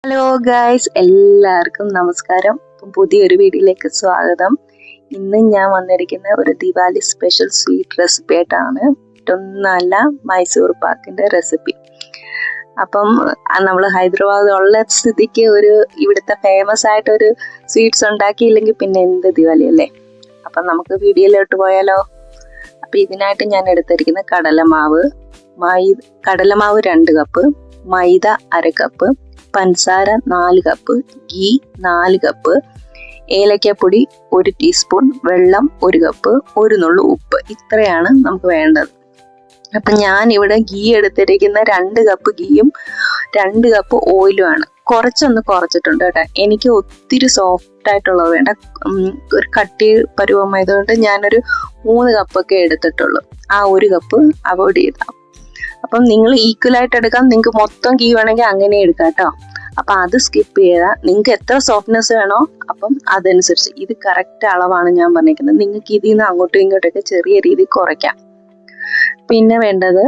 Hello guys, എല്ലാവർക്കും നമസ്കാരം. പുതിയൊരു വീഡിയോയിലേക്ക് സ്വാഗതം. ഇന്ന് ഞാൻ വന്നിരിക്കുന്ന ഒരു ദിവാലി സ്പെഷ്യൽ സ്വീറ്റ് റെസിപ്പി ആയിട്ടാണ്. മറ്റൊന്നല്ല, മൈസൂർ പാക്കിന്റെ റെസിപ്പി. അപ്പം നമ്മൾ ഹൈദരാബാദ് ഉള്ള സ്ഥിതിക്ക് ഇവിടുത്തെ ഫേമസ് ആയിട്ടൊരു സ്വീറ്റ്സ് ഉണ്ടാക്കിയില്ലെങ്കിൽ പിന്നെ എന്ത് ദിവാലി അല്ലേ. അപ്പം നമുക്ക് വീഡിയോയിലോട്ട് പോയാലോ. അപ്പം ഇതിനായിട്ട് ഞാൻ എടുത്തിരിക്കുന്ന കടലമാവ് 2 കപ്പ്, മൈദ 1/2 കപ്പ്, പഞ്ചസാര 4 കപ്പ്, ഗീ 4 കപ്പ്, ഏലക്കപ്പൊടി 1 ടീസ്പൂൺ, വെള്ളം 1 കപ്പ്, 1 നുള്ളു ഉപ്പ്. ഇത്രയാണ് നമുക്ക് വേണ്ടത്. അപ്പം ഞാൻ ഇവിടെ ഗീ എടുത്തിരിക്കുന്ന 2 കപ്പ് ഗീയും 2 കപ്പ് ഓയിലും ആണ്. കുറച്ചൊന്ന് കുറച്ചിട്ടുണ്ട് കേട്ടോ. എനിക്ക് ഒത്തിരി സോഫ്റ്റ് ആയിട്ടുള്ളത് വേണ്ട, ഒരു കട്ടി പരുവമായതുകൊണ്ട് ഞാനൊരു 3 കപ്പൊക്കെ എടുത്തിട്ടുള്ളൂ. ആ 1 കപ്പ് അവോയ്ഡ് ചെയ്താൽ. അപ്പം നിങ്ങൾ ഈക്വലായിട്ട് എടുക്കാം. നിങ്ങൾക്ക് മൊത്തം ഗീ വേണമെങ്കിൽ അങ്ങനെ എടുക്കാം കേട്ടോ. അപ്പം അത് സ്കിപ്പ് ചെയ്താൽ നിങ്ങൾക്ക് എത്ര സോഫ്റ്റ്നെസ് വേണോ അപ്പം അതനുസരിച്ച്. ഇത് കറക്റ്റ് അളവാണ് ഞാൻ പറഞ്ഞിരിക്കുന്നത്. നിങ്ങൾക്ക് ഇതിൽ നിന്ന് അങ്ങോട്ടും ഇങ്ങോട്ടൊക്കെ ചെറിയ രീതിയിൽ കുറയ്ക്കാം. പിന്നെ വേണ്ടത്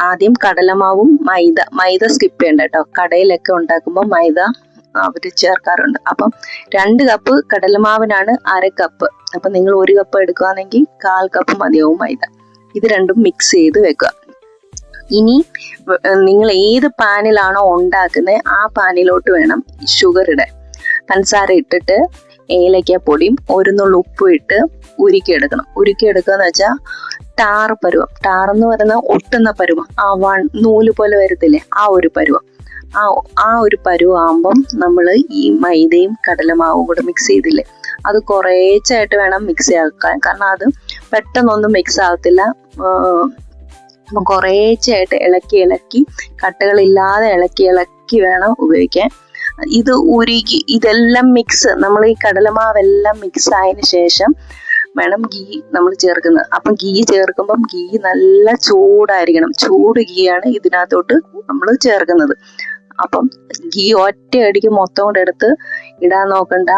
ആദ്യം കടലമാവും മൈദ സ്കിപ്പ് ചെയ്യണ്ട കേട്ടോ. കടയിലൊക്കെ ഉണ്ടാക്കുമ്പോൾ മൈദ അവർ ചേർക്കാറുണ്ട്. അപ്പം 2 കപ്പ് കടലമാവിനാണ് 1/2 കപ്പ്. അപ്പം നിങ്ങൾ 1 കപ്പ് എടുക്കുകയാണെങ്കിൽ 1/4 കപ്പ് മതിയാവും മൈദ. ഇത് രണ്ടും മിക്സ് ചെയ്ത് വെക്കുക. ഇനി നിങ്ങൾ ഏത് പാനിലാണോ ഉണ്ടാക്കുന്നത് ആ പാനിലോട്ട് വേണം ഷുഗർ ഇടാൻ. പഞ്ചസാര ഇട്ടിട്ട് ഏലക്കപ്പൊടിയും 1 നുള്ളു ഉപ്പും ഇട്ട് ഉരുക്കിയെടുക്കണം. ഉരുക്കിയെടുക്കുക എന്ന് വെച്ചാൽ ടാർ പരുവം. ടാർ എന്ന് പറയുന്നത് ഒട്ടുന്ന പരുവം. നൂല് പോലെ വരത്തില്ലേ, ആ ഒരു പരുവം. ആ ഒരു പരുവാകുമ്പം നമ്മൾ ഈ മൈദയും കടലമാവും കൂടെ മിക്സ് ചെയ്തില്ലേ, അത് കുറേച്ചായിട്ട് വേണം മിക്സ് ആക്കാൻ. കാരണം അത് പെട്ടെന്നൊന്നും മിക്സ് ആകത്തില്ല. അപ്പം കുറേച്ചായിട്ട് ഇളക്കി കട്ടകളില്ലാതെ ഇളക്കി വേണം ഉപയോഗിക്കാൻ. ഇത് ഉരുകി ഇതെല്ലാം മിക്സ്, നമ്മൾ ഈ കടലമാവെല്ലാം മിക്സ് ആയതിനു ശേഷം വേണം ഗീ നമ്മൾ ചേർക്കുന്നത്. അപ്പം ഗീ ചേർക്കുമ്പം ഗീ നല്ല ചൂടായിരിക്കണം. ചൂട് ഗീയാണ് ഇതിനകത്തോട്ട് നമ്മൾ ചേർക്കുന്നത്. അപ്പം ഗീ ഒറ്റയടിക്ക് മൊത്തം കൂടെ എടുത്ത് ഇടാൻ നോക്കണ്ട.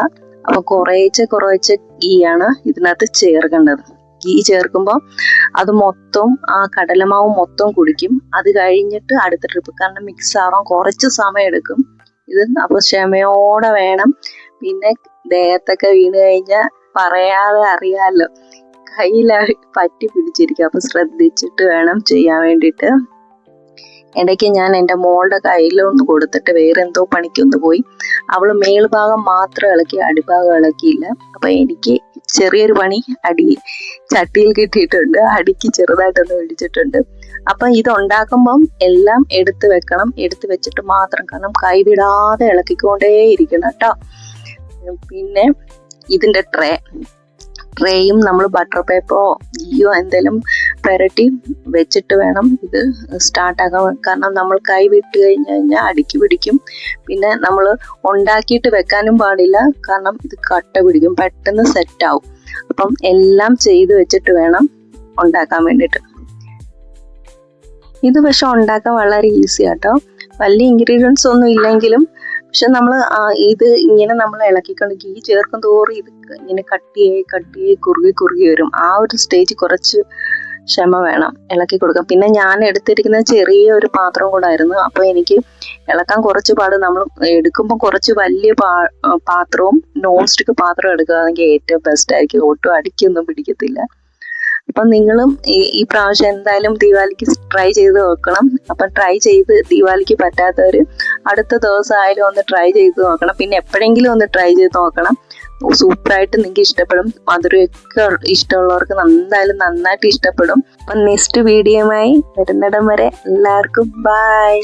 അപ്പൊ കുറേശ്ശെ ഗീയാണ് ഇതിനകത്ത് ചേർക്കേണ്ടത്. ഗീ ചേർക്കുമ്പോൾ അത് മൊത്തം ആ കടലമാവ് മൊത്തം കുടിക്കും. അത് കഴിഞ്ഞിട്ട് അടുത്ത ട്രിപ്പ്, കാരണം മിക്സ് ആവാൻ കുറച്ച് സമയം എടുക്കും ഇത്. അപ്പൊ ക്ഷമയോടെ വേണം. പിന്നെ ദേഹത്തൊക്കെ വീണ് കഴിഞ്ഞാൽ പറയാതെ അറിയാമല്ലോ, കയ്യിൽ പറ്റി പിടിച്ചിരിക്കും. അപ്പൊ ശ്രദ്ധിച്ചിട്ട് വേണം ചെയ്യാൻ വേണ്ടിയിട്ട്. ഇടയ്ക്ക് ഞാൻ എൻ്റെ മോളുടെ കയ്യിലൊന്ന് കൊടുത്തിട്ട് വേറെ എന്തോ പണിക്കൊന്ന് പോയി. അവള് മേൽഭാഗം മാത്രം ഇളക്കി, അടിഭാഗം ഇളക്കിയില്ല. അപ്പൊ എനിക്ക് ചെറിയൊരു പണി ചട്ടിയിൽ കിട്ടിയിട്ടുണ്ട്. അടിക്ക് ചെറുതായിട്ടൊന്ന് പിടിച്ചിട്ടുണ്ട്. അപ്പൊ ഇത് ഉണ്ടാക്കുമ്പം എല്ലാം എടുത്ത് വെക്കണം. എടുത്ത് വെച്ചിട്ട് മാത്രം, കാരണം കൈവിടാതെ ഇളക്കിക്കൊണ്ടേ ഇരിക്കണം കേട്ടോ. പിന്നെ ഇതിന്റെ ട്രേയും നമ്മൾ ബട്ടർ പേപ്പറോ ഗീയോ എന്തെങ്കിലും പുരട്ടി വെച്ചിട്ട് വേണം ഇത് സ്റ്റാർട്ടാക്കാൻ. കാരണം നമ്മൾ കൈ വിട്ട് കഴിഞ്ഞാൽ അടിക്ക് പിടിക്കും. പിന്നെ നമ്മൾ ഉണ്ടാക്കിയിട്ട് വെക്കാനും പാടില്ല, കാരണം ഇത് കട്ട പിടിക്കും, പെട്ടെന്ന് സെറ്റ് ആവും. അപ്പം എല്ലാം ചെയ്ത് വെച്ചിട്ട് വേണം ഉണ്ടാക്കാൻ വേണ്ടിയിട്ട്. ഇത് പക്ഷെ ഉണ്ടാക്കാൻ വളരെ ഈസി ആട്ടോ. വലിയ ഇൻഗ്രീഡിയൻസ് ഒന്നും ഇല്ലെങ്കിലും പക്ഷെ നമ്മൾ ഇത് ഇങ്ങനെ നമ്മൾ ഇളക്കിക്കൊണ്ട് ഗീ ചേർക്കും തോറും ഇത് ഇങ്ങനെ കട്ടിയായി കുറുകി വരും. ആ ഒരു സ്റ്റേജ് കുറച്ച് ക്ഷമ വേണം, ഇളക്കി കൊടുക്കാം. പിന്നെ ഞാൻ എടുത്തിരിക്കുന്ന ചെറിയ ഒരു പാത്രം കൂടായിരുന്നു. അപ്പൊ എനിക്ക് ഇളക്കാൻ കുറച്ച് പാട്. നമ്മൾ എടുക്കുമ്പോൾ കുറച്ച് വലിയ പാത്രവും നോൺ സ്റ്റിക്ക് പാത്രം എടുക്കുകയാണെങ്കിൽ ഏറ്റവും ബെസ്റ്റ് ആയിരിക്കും. ഒട്ടും അടിക്കൊന്നും പിടിക്കത്തില്ല. അപ്പം നിങ്ങളും ഈ പ്രാവശ്യം എന്തായാലും ദീപാവലിക്ക് ട്രൈ ചെയ്ത് നോക്കണം. അപ്പം ട്രൈ ചെയ്ത് ദീപാവലിക്ക് പറ്റാത്തവർ അടുത്ത ദിവസം ആയാലും ഒന്ന് ട്രൈ ചെയ്ത് നോക്കണം. പിന്നെ എപ്പോഴെങ്കിലും ഒന്ന് ട്രൈ ചെയ്ത് നോക്കണം. സൂപ്പറായിട്ട് നിങ്ങൾക്ക് ഇഷ്ടപ്പെടും. മധുരമൊക്കെ ഇഷ്ടമുള്ളവർക്ക് എന്തായാലും നന്നായിട്ട് ഇഷ്ടപ്പെടും. അപ്പം നെക്സ്റ്റ് വീഡിയോയുമായി വരുന്നിടം വരെ എല്ലാവർക്കും ബൈ.